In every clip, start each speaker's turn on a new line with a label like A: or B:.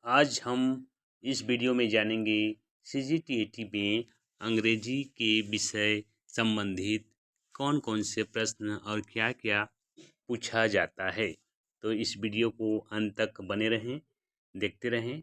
A: आज हम इस वीडियो में जानेंगे सीजीटीईटी में अंग्रेजी के विषय संबंधित कौन कौन से प्रश्न और क्या क्या पूछा जाता है। तो इस वीडियो को अंत तक बने रहें, देखते रहें।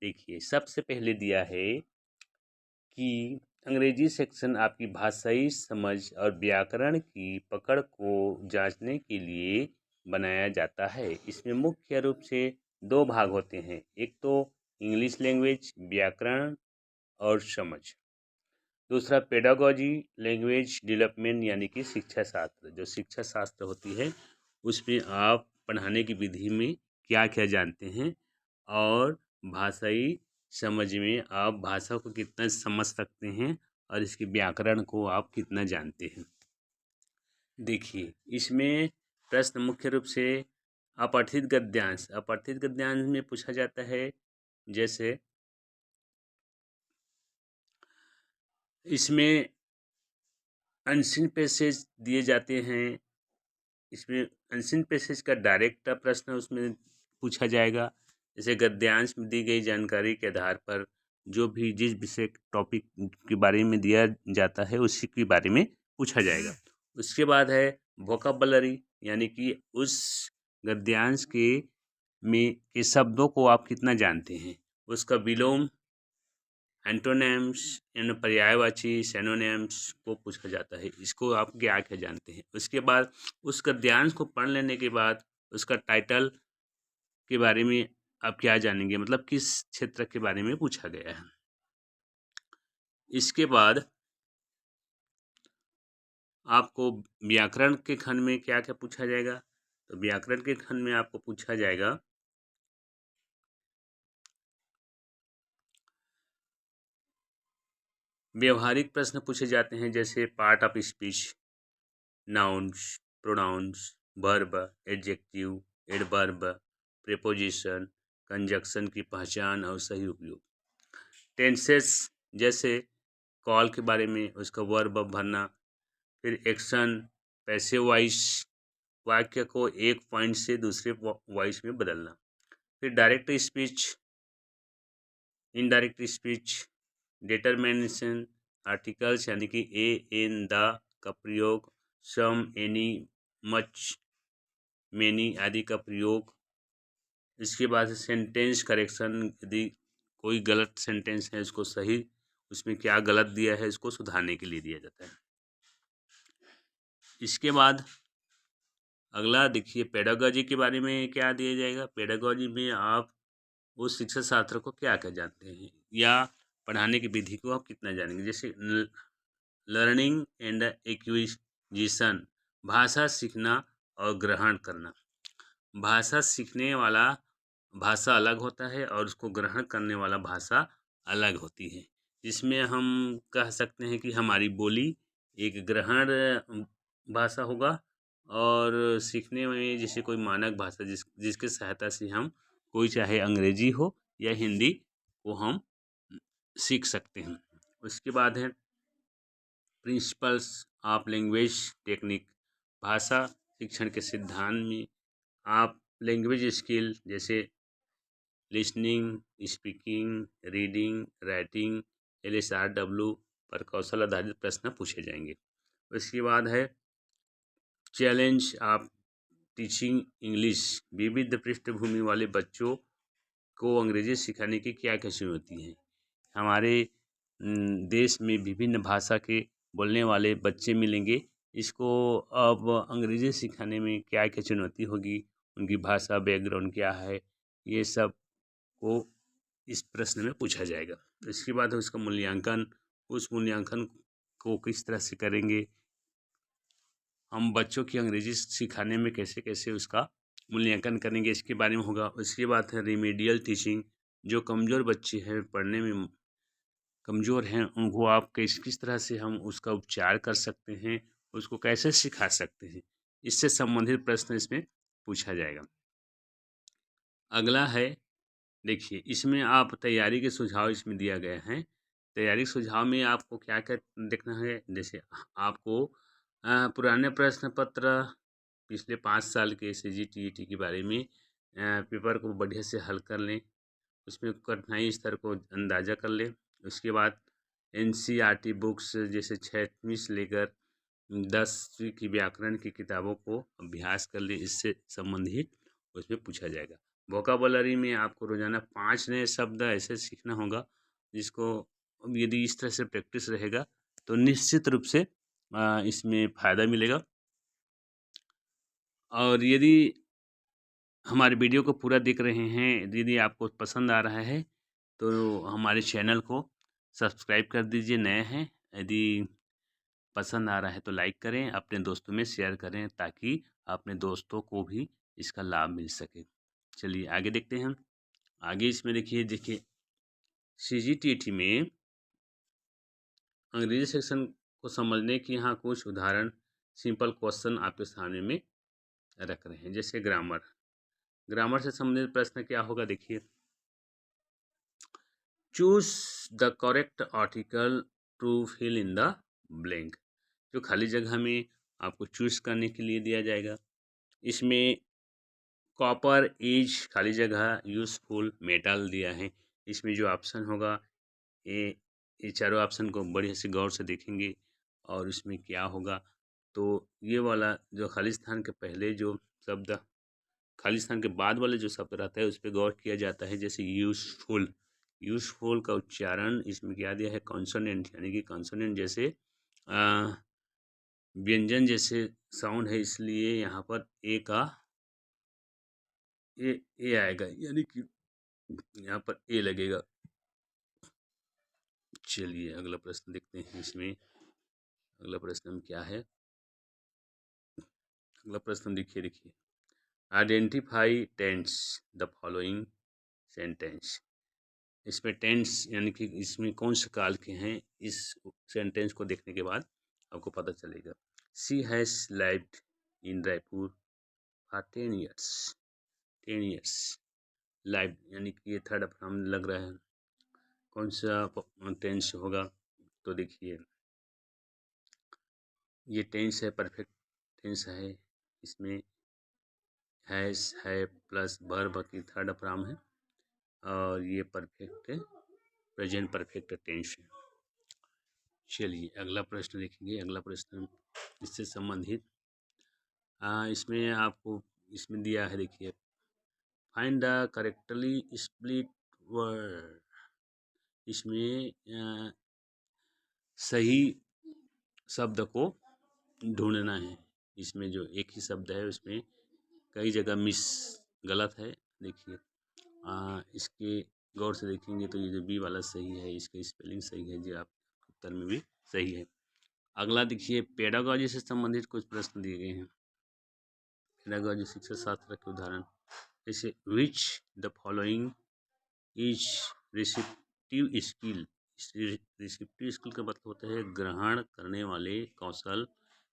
A: देखिए, सबसे पहले दिया है कि अंग्रेजी सेक्शन आपकी भाषाई समझ और व्याकरण की पकड़ को जांचने के लिए बनाया जाता है। इसमें मुख्य रूप से दो भाग होते हैं, एक तो इंग्लिश लैंग्वेज व्याकरण और समझ, दूसरा पेडागोजी लैंग्वेज डेवलपमेंट यानी कि शिक्षा शास्त्र। जो शिक्षा शास्त्र होती है उसमें आप पढ़ाने की विधि में क्या क्या जानते हैं और भाषाई समझ में आप भाषा को कितना समझ सकते हैं और इसके व्याकरण को आप कितना जानते हैं। देखिए, इसमें प्रश्न मुख्य रूप से अपठित गद्यांश में पूछा जाता है। जैसे इसमें अनसीन पैसेज दिए जाते हैं, इसमें अनसीन पैसेज का डायरेक्ट प्रश्न उसमें पूछा जाएगा। जैसे गद्यांश में दी गई जानकारी के आधार पर जो भी जिस विषय टॉपिक के बारे में दिया जाता है उसी के बारे में पूछा जाएगा। उसके बाद है वोकैबुलरी, यानी कि उस गद्यांश के शब्दों को आप कितना जानते हैं। उसका विलोम, एंटोनिम्स यानी पर्यायवाची सिनोनिम्स को पूछा जाता है, इसको आप क्या क्या जानते हैं। उसके बाद उस गद्यांश को पढ़ लेने के बाद उसका टाइटल के बारे में आप क्या जानेंगे, मतलब किस क्षेत्र के बारे में पूछा गया है। इसके बाद आपको व्याकरण के खंड में क्या क्या पूछा जाएगा। तो व्याकरण के खंड में आपको पूछा जाएगा व्यवहारिक प्रश्न पूछे जाते हैं, जैसे part of speech, nouns, pronouns, verb, adjective, adverb, preposition, conjunction की पहचान और सही उपयोग। टेंसेस, जैसे कॉल के बारे में उसका वर्ब भरना, फिर एक्शन, पैसिव वॉइस, वाक्य को एक पॉइंट से दूसरे वॉइस में बदलना, फिर direct speech, indirect speech, determination, articles यानी कि ए, एन, द का प्रयोग, सम, एनी, मच, मेनी आदि का प्रयोग। इसके बाद सेंटेंस करेक्शन, यदि कोई गलत सेंटेंस है उसको सही, उसमें क्या गलत दिया है इसको सुधारने के लिए दिया जाता है। इसके बाद अगला देखिए, पेडागोजी के बारे में क्या दिया जाएगा। पेडागोजी में आप उस शिक्षा शास्त्र को क्या क्या जानते हैं या पढ़ाने की विधि को आप कितना जानेंगे। जैसे लर्निंग एंड एक्विजिशन, भाषा सीखना और ग्रहण करना। भाषा सीखने वाला भाषा अलग होता है और उसको ग्रहण करने वाला भाषा अलग होती है। इसमें हम कह सकते हैं कि हमारी बोली एक ग्रहण भाषा होगा और सीखने में जैसे कोई मानक भाषा जिसके सहायता से हम कोई चाहे अंग्रेजी हो या हिंदी को हम सीख सकते हैं। उसके बाद है प्रिंसिपल्स ऑफ लैंग्वेज टेक्निक, भाषा शिक्षण के सिद्धांत में आप लैंग्वेज स्किल जैसे listening, speaking, reading, writing, LSRW पर कौशल आधारित प्रश्न पूछे जाएंगे। उसके बाद है चैलेंज ऑफ टीचिंग इंग्लिश, विविध पृष्ठभूमि वाले बच्चों को अंग्रेजी सिखाने की क्या क्या चुनौती हैं। हमारे देश में विभिन्न भाषा के बोलने वाले बच्चे मिलेंगे, इसको अब अंग्रेजी सिखाने में क्या क्या चुनौती होगी, उनकी भाषा बैकग्राउंड क्या है, ये सब को इस प्रश्न में पूछा जाएगा। इसके बाद उसका मूल्यांकन, उस मूल्यांकन को किस तरह से करेंगे, हम बच्चों की अंग्रेजी सिखाने में कैसे कैसे उसका मूल्यांकन करेंगे, इसके बारे में होगा। उसके बाद है रिमीडियल टीचिंग, जो कमज़ोर बच्चे हैं, पढ़ने में कमज़ोर हैं, उनको आप किस तरह से हम उसका उपचार कर सकते हैं, उसको कैसे सिखा सकते हैं, इससे संबंधित प्रश्न इसमें पूछा जाएगा। अगला है, देखिए इसमें आप तैयारी के सुझाव इसमें दिया गया है। तैयारी सुझाव में आपको क्या क्या देखना है। जैसे आपको पुराने प्रश्न पत्र पिछले 5 साल के CGTET के बारे में पेपर को बढ़िया से हल कर लें। उसमें कठिनाई स्तर को अंदाज़ा कर ले। उसके बाद एनसीईआरटी बुक्स जैसे 6वीं से लेकर 10वीं की व्याकरण की किताबों को अभ्यास कर ले, इससे संबंधित उसमें पूछा जाएगा। वोकाबुलरी में आपको रोज़ाना 5 नए शब्द ऐसे सीखना होगा, जिसको यदि इस तरह से प्रैक्टिस रहेगा तो निश्चित रूप से इसमें फ़ायदा मिलेगा। और यदि हमारे वीडियो को पूरा देख रहे हैं, यदि आपको पसंद आ रहा है तो हमारे चैनल को सब्सक्राइब कर दीजिए, नए हैं। यदि पसंद आ रहा है तो लाइक करें, अपने दोस्तों में शेयर करें ताकि अपने दोस्तों को भी इसका लाभ मिल सके। चलिए आगे देखते हैं। आगे इसमें देखिए सीजीटीटी में अंग्रेजी सेक्शन को समझने के यहाँ कुछ उदाहरण सिंपल क्वेश्चन आपके सामने में रख रहे हैं। जैसे ग्रामर से संबंधित प्रश्न क्या होगा, देखिए। Choose the correct article to fill in the blank. जो खाली जगह में आपको चूज करने के लिए दिया जाएगा। इसमें कॉपर इज खाली जगह यूजफुल मेटल दिया है। इसमें जो ऑप्शन होगा ये चारों ऑप्शन को बड़े से गौर से देखेंगे और इसमें क्या होगा। तो ये वाला जो खाली स्थान के पहले जो शब्द, खाली स्थान के बाद वाले जो शब्द रहता है उस पर गौर किया जाता है। जैसे यूजफुल का उच्चारण इसमें क्या दिया है, कॉन्सोनेंट, यानी कि कॉन्सोनेंट जैसे व्यंजन जैसे साउंड है, इसलिए यहाँ पर ए का ए आएगा, यानी कि यहाँ पर ए लगेगा। चलिए अगला प्रश्न देखते हैं। इसमें अगला प्रश्न क्या है। अगला प्रश्न देखिए identify tense the following sentence. इसमें टेंस यानी कि इसमें कौन से काल के हैं, इस सेंटेंस को देखने के बाद आपको पता चलेगा। She has lived in Raipur for 10 years. Live यानी कि ये थर्ड फॉर्म लग रहा है। कौन सा टेंस होगा, तो देखिए ये टेंस है, परफेक्ट टेंस है। इसमें हैज़ है प्लस वर्ब की थर्ड फॉर्म है और ये परफेक्ट प्रेजेंट परफेक्ट टेंस है। चलिए अगला प्रश्न देखेंगे। अगला प्रश्न इससे संबंधित इसमें आपको इसमें दिया है, देखिए। Find the correctly split word. इसमें सही शब्द को ढूंढना है। इसमें जो एक ही शब्द है उसमें कई जगह गलत है। देखिए इसके गौर से देखेंगे तो ये जो बी वाला सही है, इसका स्पेलिंग सही है, जो आपके उत्तर में भी सही है। अगला देखिए पेडागॉजी से संबंधित कुछ प्रश्न दिए गए हैं। पेडागॉजी शिक्षा शास्त्र के उदाहरण, जैसे which the following is receptive skill. Receptive skill का मतलब होता है ग्रहण करने वाले कौशल।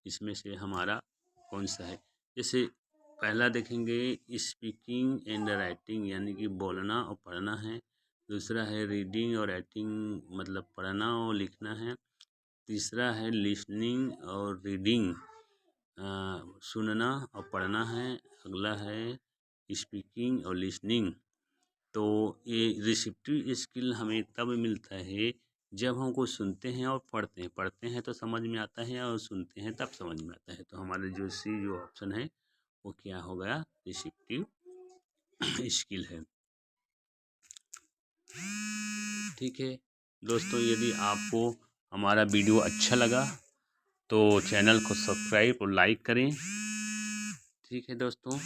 A: इसमें से हमारा कौन सा है। जैसे पहला देखेंगे स्पीकिंग एंड राइटिंग, यानी कि बोलना और पढ़ना है। दूसरा है रीडिंग और राइटिंग, मतलब पढ़ना और लिखना है। तीसरा है लिसनिंग और रीडिंग, सुनना और पढ़ना है। अगला है स्पीकिंग और लिसनिंग। तो ये रिसेप्टिव स्किल हमें तब मिलता है जब हम कुछ सुनते हैं और पढ़ते हैं तो समझ में आता है, और सुनते हैं तब समझ में आता है। तो हमारे जो ऑप्शन है वो क्या हो गया, रिसेप्टिव स्किल है। ठीक है दोस्तों, यदि आपको हमारा वीडियो अच्छा लगा तो चैनल को सब्सक्राइब और लाइक करें। ठीक है दोस्तों।